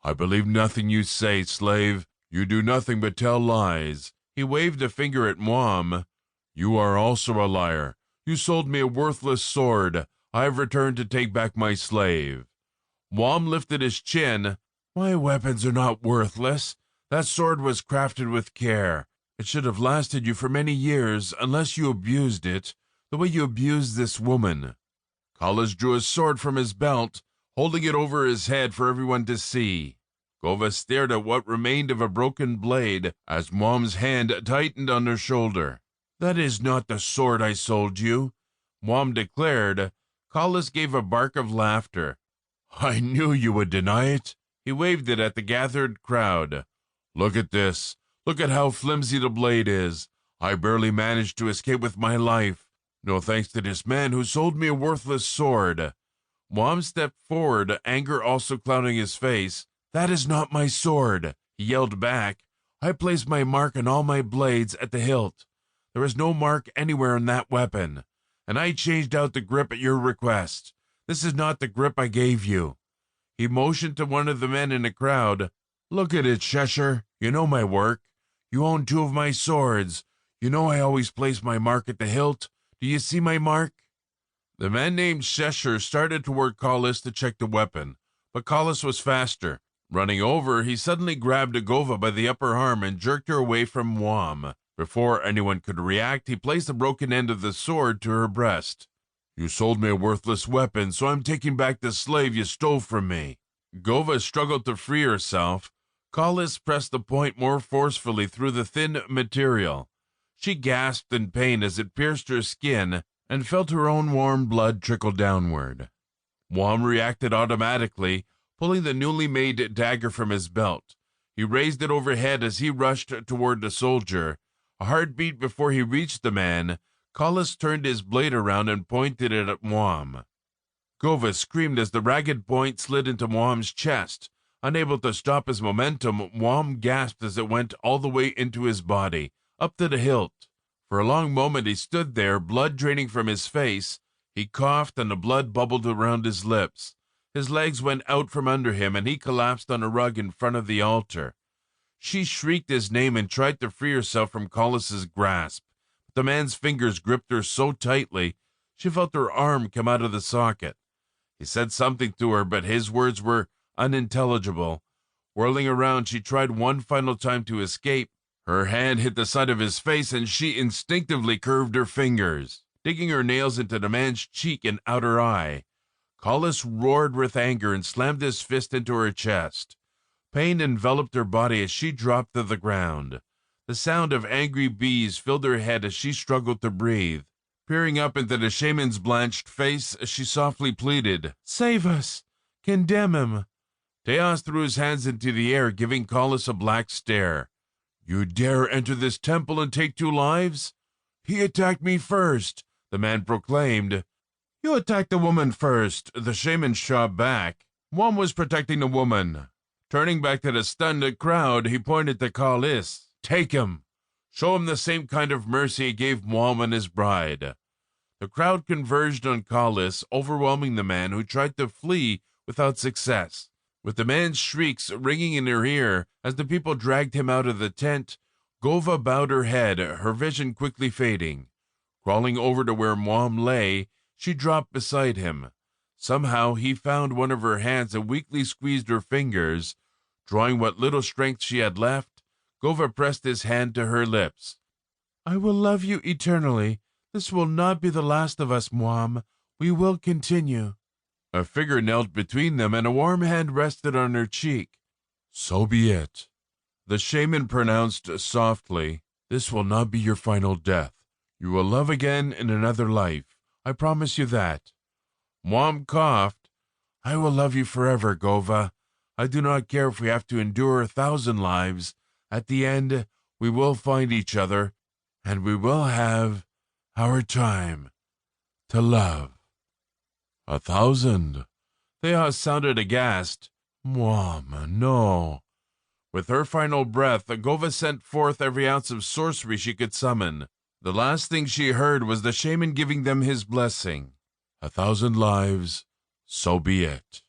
I believe nothing you say, slave. You do nothing but tell lies. He waved a finger at Muam. You are also a liar. You sold me a worthless sword. I have returned to take back my slave. Muam lifted his chin. My weapons are not worthless. That sword was crafted with care. It should have lasted you for many years, unless you abused it, the way you abused this woman. Collis drew his sword from his belt, holding it over his head for everyone to see. Govas stared at what remained of a broken blade as Muam's hand tightened on her shoulder. That is not the sword I sold you, Muam declared. Collis gave a bark of laughter. I knew you would deny it. He waved it at the gathered crowd. Look at this. Look at how flimsy the blade is. I barely managed to escape with my life. No thanks to this man who sold me a worthless sword. Muam stepped forward, anger also clouding his face. That is not my sword, he yelled back. I placed my mark on all my blades at the hilt. There is no mark anywhere on that weapon, and I changed out the grip at your request. This is not the grip I gave you. He motioned to one of the men in the crowd. Look at it, Cheshire. You know my work. You own 2 of my swords. You know I always place my mark at the hilt. Do you see my mark? The man named Cheshire started toward Collis to check the weapon, but Collis was faster. Running over, he suddenly grabbed Gova by the upper arm and jerked her away from Muam. Before anyone could react, he placed the broken end of the sword to her breast. You sold me a worthless weapon, so I'm taking back the slave you stole from me. Gova struggled to free herself. Collis pressed the point more forcefully through the thin material. She gasped in pain as it pierced her skin and felt her own warm blood trickle downward. Muam reacted automatically, pulling the newly made dagger from his belt. He raised it overhead as he rushed toward the soldier. A heartbeat before he reached the man, Collis turned his blade around and pointed it at Muam. Govas screamed as the ragged point slid into Muam's chest. Unable to stop his momentum, Muam gasped as it went all the way into his body, up to the hilt. For a long moment he stood there, blood draining from his face. He coughed and the blood bubbled around his lips. His legs went out from under him and he collapsed on a rug in front of the altar. She shrieked his name and tried to free herself from Collis's grasp. But the man's fingers gripped her so tightly, she felt her arm come out of the socket. He said something to her, but his words were unintelligible. Whirling around, she tried one final time to escape. Her hand hit the side of his face and she instinctively curved her fingers, digging her nails into the man's cheek and outer eye. Collis roared with anger and slammed his fist into her chest. Pain enveloped her body as she dropped to the ground. The sound of angry bees filled her head as she struggled to breathe. Peering up into the shaman's blanched face, she softly pleaded, Save us! Condemn him! Teos threw his hands into the air, giving Collis a black stare. You dare enter this temple and take 2 lives? He attacked me first, the man proclaimed. You attacked the woman first, the shaman shot back. One was protecting the woman. Turning back to the stunned crowd, he pointed to Collis. Take him. Show him the same kind of mercy he gave Muam and his bride. The crowd converged on Collis, overwhelming the man who tried to flee without success. With the man's shrieks ringing in her ear as the people dragged him out of the tent, Gova bowed her head, her vision quickly fading. Crawling over to where Muam lay, she dropped beside him. Somehow he found one of her hands and weakly squeezed her fingers. Drawing what little strength she had left, Gova pressed his hand to her lips. I will love you eternally. This will not be the last of us, Muam. We will continue. A figure knelt between them and a warm hand rested on her cheek. So be it. The shaman pronounced softly, This will not be your final death. You will love again in another life. I promise you that. Muam coughed. I will love you forever, Gova. I do not care if we have to endure 1,000 lives. At the end, we will find each other, and we will have our time to love. 1,000. Theos sounded aghast. Muam, no. With her final breath, Gova sent forth every ounce of sorcery she could summon. The last thing she heard was the shaman giving them his blessing. 1,000 lives, so be it.